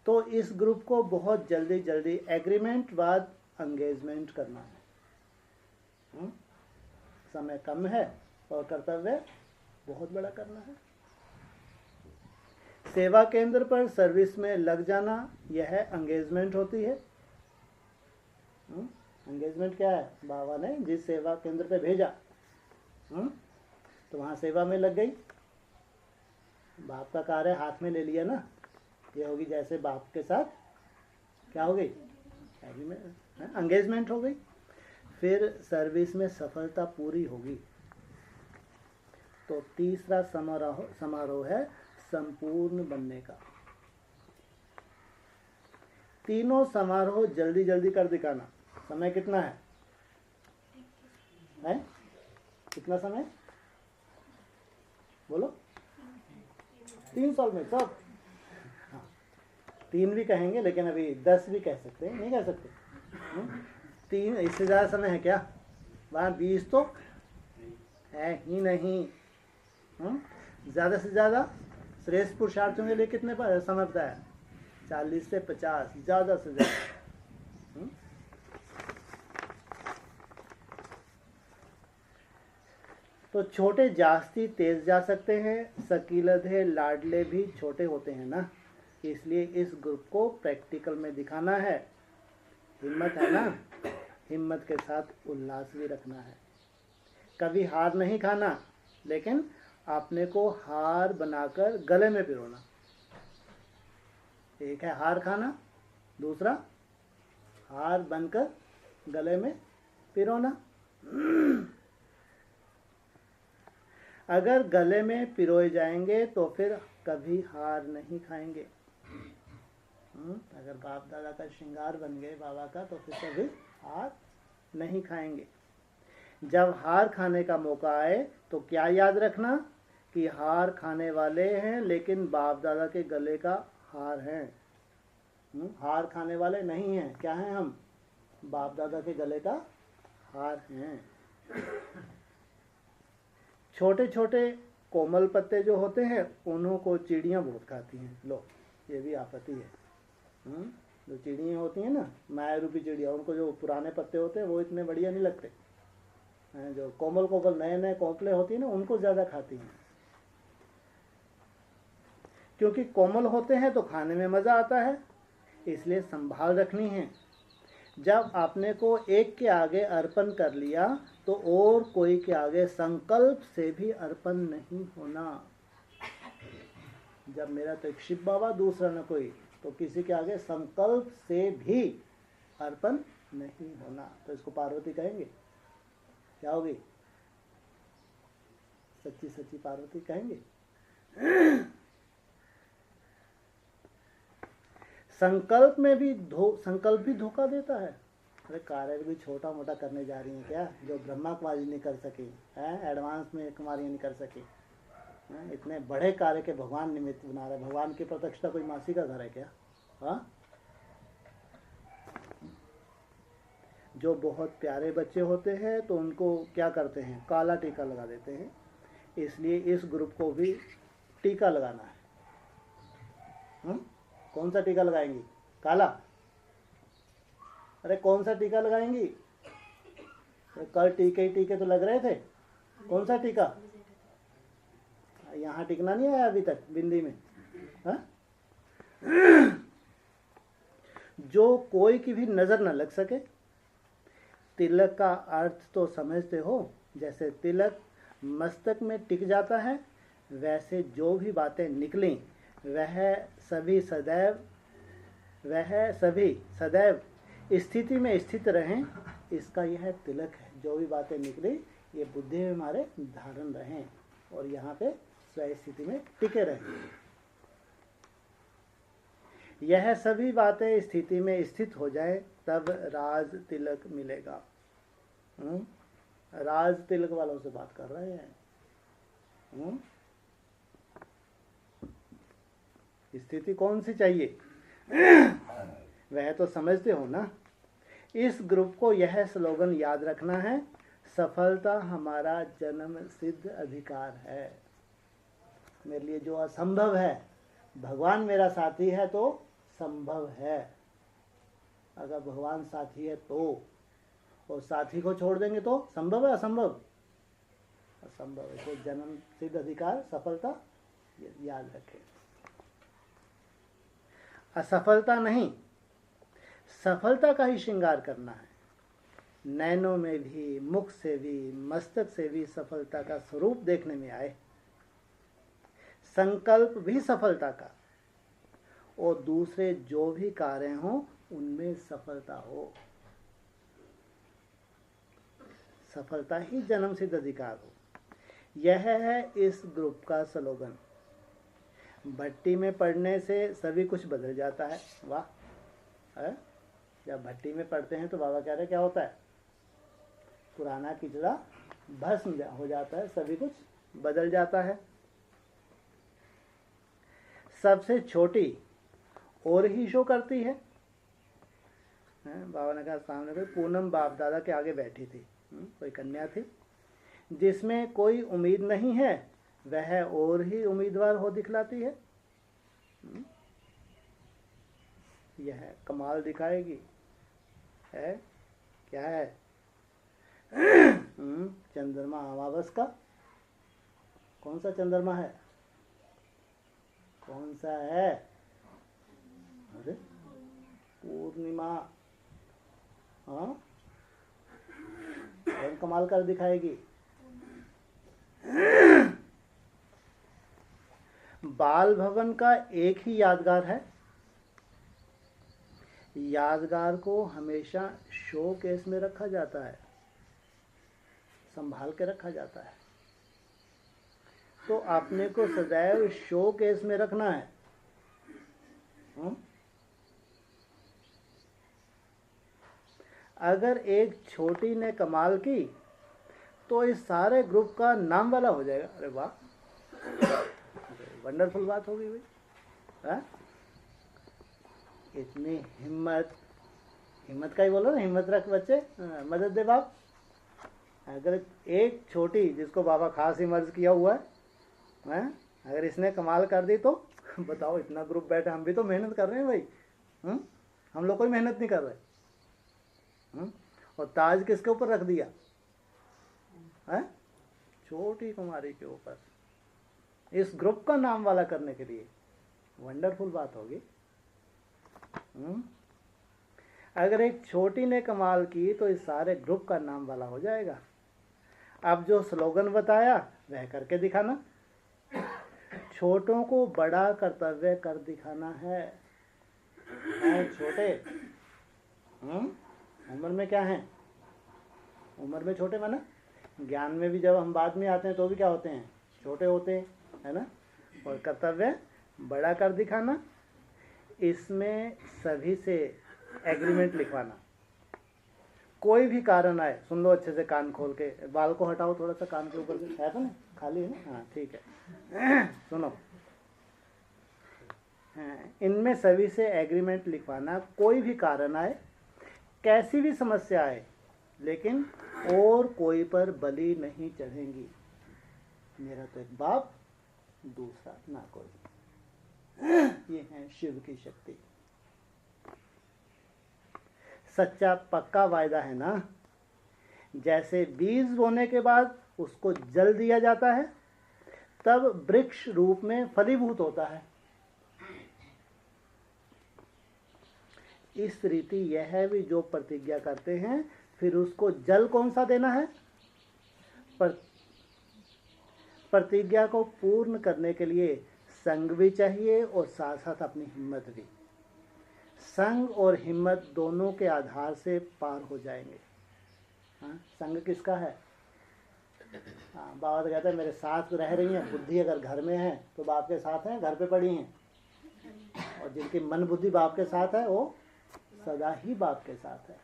तो इस ग्रुप को बहुत जल्दी जल्दी एग्रीमेंट बाद एंगेजमेंट करना है। समय कम है और कर्तव्य बहुत बड़ा करना है। सेवा केंद्र पर सर्विस में लग जाना, यह एंगेजमेंट होती है। एंगेजमेंट क्या है? बाबा ने जिस सेवा केंद्र पे भेजा तो वहाँ सेवा में लग गई। बाप का कार्य हाथ में ले लिया ना, ये होगी जैसे बाप के साथ क्या हो गई? एंगेजमेंट हो गई। फिर सर्विस में सफलता पूरी होगी। तो तीसरा समारोह है संपूर्ण बनने का। तीनों समारोह जल्दी जल्दी कर दिखाना। समय कितना है? कितना समय? बोलो। 3 साल में सब। हाँ, 3 भी कहेंगे लेकिन अभी 10 भी कह सकते हैं, नहीं कह सकते। 3 इससे ज़्यादा समय है क्या? वहाँ 20 तो है ही नहीं। ज़्यादा से ज़्यादा श्रेष्ठ पुरुषार्थियों के लिए कितने समय बताया? 40 से 50, ज़्यादा से ज़्यादा। तो छोटे जास्ती तेज जा सकते हैं, सकीलधे लाडले भी छोटे होते हैं ना, इसलिए इस ग्रुप को प्रैक्टिकल में दिखाना है। हिम्मत है ना, हिम्मत के साथ उल्लास भी रखना है। कभी हार नहीं खाना, लेकिन अपने को हार बनाकर गले में पिरोना। एक है हार खाना, दूसरा हार बनकर गले में पिरोना। अगर गले में पिरोए जाएंगे तो फिर कभी हार नहीं खाएंगे। अगर बाप दादा का श्रृंगार बन गए बाबा का तो फिर कभी हार नहीं खाएंगे। जब हार खाने का मौका आए तो क्या याद रखना कि हार खाने वाले हैं लेकिन बाप दादा के गले का हार हैं। हार खाने वाले नहीं हैं, क्या हैं हम? बाप दादा के गले का हार हैं। छोटे छोटे कोमल पत्ते जो होते हैं उन्हों को चिड़ियाँ बहुत खाती हैं। लो, ये भी आपत्ति है। जो चिड़ियाँ होती हैं ना, माया रूपी चिड़िया, उनको जो पुराने पत्ते होते हैं वो इतने बढ़िया नहीं लगते। जो कोमल कोमल नए नए कोंपले होती हैं ना, उनको ज़्यादा खाती हैं, क्योंकि कोमल होते हैं तो खाने में मज़ा आता है। इसलिए संभाल रखनी है। जब आपने को एक के आगे अर्पण कर लिया तो और कोई के आगे संकल्प से भी अर्पण नहीं होना। जब मेरा तो एक शिव बाबा, दूसरा न कोई, तो किसी के आगे संकल्प से भी अर्पण नहीं होना। तो इसको पार्वती कहेंगे? क्या होगी? सच्ची सच्ची पार्वती कहेंगे। संकल्प में भी संकल्प भी धोखा देता है। अरे कार्य भी छोटा मोटा करने जा रही है क्या, जो ब्रह्मा कुमारी नहीं कर सकी है, एडवांस में कुमारी नहीं कर सकी है? इतने बड़े कार्य के भगवान निमित्त बना रहे। भगवान की प्रतिष्ठा कोई मासी का घर है क्या? हाँ, जो बहुत प्यारे बच्चे होते हैं तो उनको क्या करते हैं, काला टीका लगा देते हैं। इसलिए इस ग्रुप को भी टीका लगाना है। कौन सा टीका लगाएंगी? काला? अरे कौन सा टीका लगाएंगी? कल टीके ही टीके तो लग रहे थे। कौन सा टीका? यहाँ टिकना नहीं आया अभी तक बिंदी में। हा? जो कोई की भी नजर न लग सके। तिलक का अर्थ तो समझते हो, जैसे तिलक मस्तक में टिक जाता है, वैसे जो भी बातें निकलें वह सभी सदैव स्थिति में स्थित रहें। इसका यह तिलक है। जो भी बातें निकले ये बुद्धि में हमारे धारण रहें और यहाँ पे स्व स्थिति में टिके रहें। यह सभी बातें स्थिति में स्थित हो जाए तब राज तिलक मिलेगा। राज तिलक वालों से बात कर रहे हैं। स्थिति कौन सी चाहिए वह तो समझते हो ना। इस ग्रुप को यह स्लोगन याद रखना है, सफलता हमारा जन्म सिद्ध अधिकार है। मेरे लिए जो असंभव है, भगवान मेरा साथी है तो संभव है। अगर भगवान साथी है तो, और साथी को छोड़ देंगे तो संभव है असंभव? असंभव है। तो जन्म सिद्ध अधिकार, सफलता याद रखें। असफलता नहीं, सफलता का ही श्रृंगार करना है। नैनों में भी, मुख से भी, मस्तक से भी सफलता का स्वरूप देखने में आए। संकल्प भी सफलता का, और दूसरे जो भी कार्य हों उनमें सफलता हो। सफलता ही जन्म सिद्ध अधिकार हो। यह है इस ग्रुप का स्लोगन। भट्टी में पढ़ने से सभी कुछ बदल जाता है। वाह है? जब भट्टी में पढ़ते हैं तो बाबा कह रहे क्या होता है? पुराना किचड़ा भस्म हो जाता है, सभी कुछ बदल जाता है। सबसे छोटी और ही शो करती है। बाबा ने कहा सामने कोई पूनम बाप दादा के आगे बैठी थी, कोई कन्या थी जिसमें कोई उम्मीद नहीं है, वह और ही उम्मीदवार हो दिखलाती है। यह कमाल दिखाएगी। है क्या है? चंद्रमा अमावस का कौन सा चंद्रमा है? कौन सा है? अरे पूर्णिमा। हाँ, और कमाल कर दिखाएगी। बाल भवन का एक ही यादगार है। यादगार को हमेशा शो केस में रखा जाता है, संभाल के रखा जाता है। तो आपने को सदैव शो केस में रखना है। अगर एक छोटी ने कमाल की तो इस सारे ग्रुप का नाम वाला हो जाएगा। अरे वाह, वंडरफुल बात होगी भाई। इतनी हिम्मत का ही बोलो ना, हिम्मत रख बच्चे, मदद दे बाप। अगर एक छोटी जिसको बाबा खास ही मर्ज किया हुआ है, अगर इसने कमाल कर दी तो बताओ, इतना ग्रुप बैठे, हम भी तो मेहनत कर रहे हैं भाई। हम लोग कोई मेहनत नहीं कर रहे। और ताज किसके ऊपर रख दिया है? छोटी कुमारी के ऊपर। इस ग्रुप का नाम वाला करने के लिए वंडरफुल बात होगी। अगर एक छोटी ने कमाल की तो इस सारे ग्रुप का नाम वाला हो जाएगा। अब जो स्लोगन बताया वह करके दिखाना। छोटों को बड़ा कर्तव्य कर दिखाना है। छोटे उम्र में क्या है? उम्र में छोटे माना ज्ञान में भी जब हम बाद में आते हैं तो भी क्या होते हैं? छोटे होते हैं, है ना। और कर्तव्य बड़ा कर दिखाना। इसमें सभी से एग्रीमेंट लिखवाना। कोई भी कारण आए, सुन लो अच्छे से कान खोल के, बाल को हटाओ थोड़ा सा कान के ऊपर से, है तो ना, खाली है ना, हाँ ठीक है। सुनो, इनमें सभी से एग्रीमेंट लिखवाना, कोई भी कारण आए, कैसी भी समस्या आए, लेकिन और कोई पर बलि नहीं चढ़ेंगी। मेरा तो एक बाप, दूसरा ना कोई। ये है शिव की शक्ति। सच्चा पक्का वायदा है ना। जैसे बीज बोने के बाद उसको जल दिया जाता है, तब वृक्ष रूप में फलीभूत होता है। इस रीति यह है भी, जो प्रतिज्ञा करते हैं फिर उसको जल कौन सा देना है? प्रतिज्ञा को पूर्ण करने के लिए संग भी चाहिए और साथ साथ अपनी हिम्मत भी। संग और हिम्मत दोनों के आधार से पार हो जाएंगे। हाँ, संग किसका है? हाँ, बाबा तो कहते हैं मेरे साथ रह रही हैं, बुद्धि अगर घर में है तो बाप के साथ है, घर पे पड़ी हैं, और जिनकी मन बुद्धि बाप के साथ है वो सदा ही बाप के साथ है।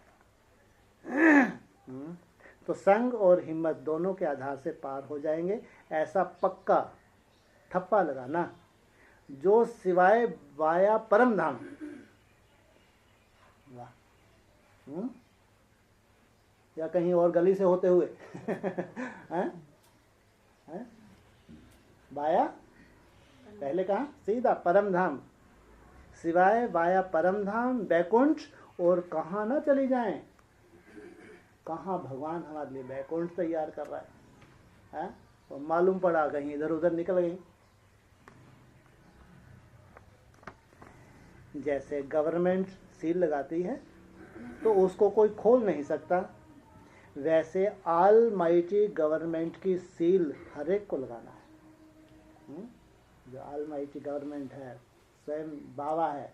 तो संग और हिम्मत दोनों के आधार से पार हो जाएंगे, ऐसा पक्का ठप्पा लगाना। जो सिवाय वाया परम धाम, वाह, या कहीं और गली से होते हुए हैं? वाया पहले कहा सीधा परम धाम, सिवाय वाया परम धाम बैकुंठ, और कहाँ ना चली जाएं। कहाँ भगवान हमारे लिए बैकुंठ तैयार कर रहा है, तो मालूम पड़ा कहीं इधर उधर निकल गई। जैसे गवर्नमेंट सील लगाती है तो उसको कोई खोल नहीं सकता, वैसे ऑल माइटी गवर्नमेंट की सील हर एक को लगाना है। जो ऑल माइटी गवर्नमेंट है, स्वयं बाबा है,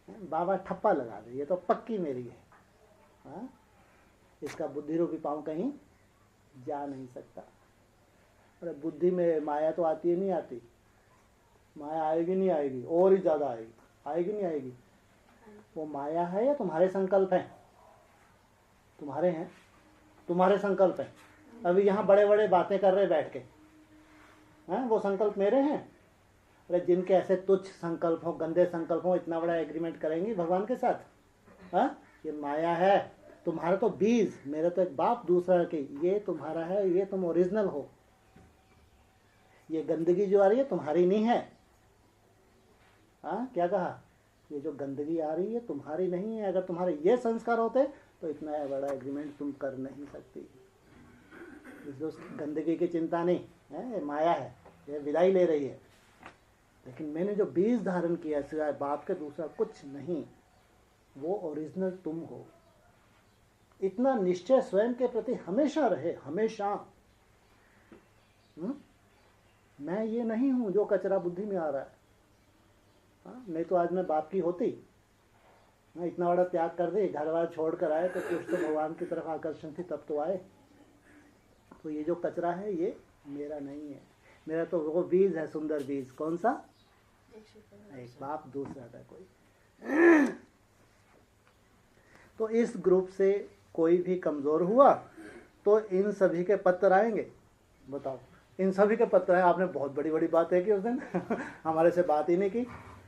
बाबा ठप्पा लगा दे, ये तो पक्की मेरी है। हाँ? इसका बुद्धि रूपी पाँव कहीं जा नहीं सकता। अरे बुद्धि में माया तो आती है, नहीं आती? माया आएगी नहीं आएगी, और ही ज़्यादा आएगी। आएगी नहीं आएगी? वो माया है या तुम्हारे संकल्प हैं? तुम्हारे हैं, तुम्हारे संकल्प हैं। अभी यहाँ बड़े बड़े बातें कर रहे बैठ के, हैं? वो संकल्प मेरे हैं? अरे जिनके ऐसे तुच्छ संकल्प हो, गंदे संकल्प हो, इतना बड़ा एग्रीमेंट करेंगी भगवान के साथ? हाँ, ये माया है। तुम्हारा तो बीज, मेरा तो एक बाप दूसरा के, ये तुम्हारा है, ये तुम ओरिजिनल हो। ये गंदगी जो आ रही है तुम्हारी नहीं है। हाँ, क्या कहा? ये जो गंदगी आ रही है तुम्हारी नहीं है। अगर तुम्हारे ये संस्कार होते तो इतना बड़ा एग्रीमेंट तुम कर नहीं सकती। इसलिए उस गंदगी की चिंता नहीं है, ये माया है, ये विदाई ले रही है। लेकिन मैंने जो बीज धारण किया सिवाय बाप के दूसरा कुछ नहीं, वो ओरिजिनल तुम हो। इतना निश्चय स्वयं के प्रति हमेशा रहे, हमेशा। मैं ये नहीं हूं जो कचरा बुद्धि में आ रहा है। हाँ, नहीं तो आज मैं बाप की होती। मैं इतना बड़ा त्याग कर दे, घर बार छोड़ कर आए तो कुछ तो भगवान की तरफ आकर्षण थी, तब तो आए। तो ये जो कचरा है ये मेरा नहीं है, मेरा तो वो बीज है, सुंदर बीज। कौन सा? एक बाप, दूसरा था कोई। तो इस ग्रुप से कोई भी कमजोर हुआ तो इन सभी के पत्र आएंगे। बताओ, इन सभी के पत्र आए। आपने बहुत बड़ी बड़ी बातें की उस दिन हमारे से बात ही नहीं की।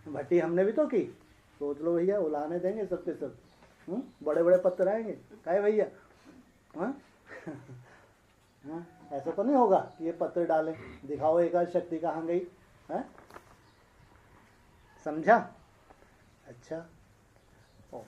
भट्टी हमने भी तो की। सोच लो भैया, उलाने देंगे सबके सब। बड़े बड़े पत्र आएंगे, काहे भैया? हाँ हाँ, ऐसा तो नहीं होगा कि ये पत्र डालें, दिखाओ एकाद शक्ति कहाँ गई है? समझा? अच्छा, ओ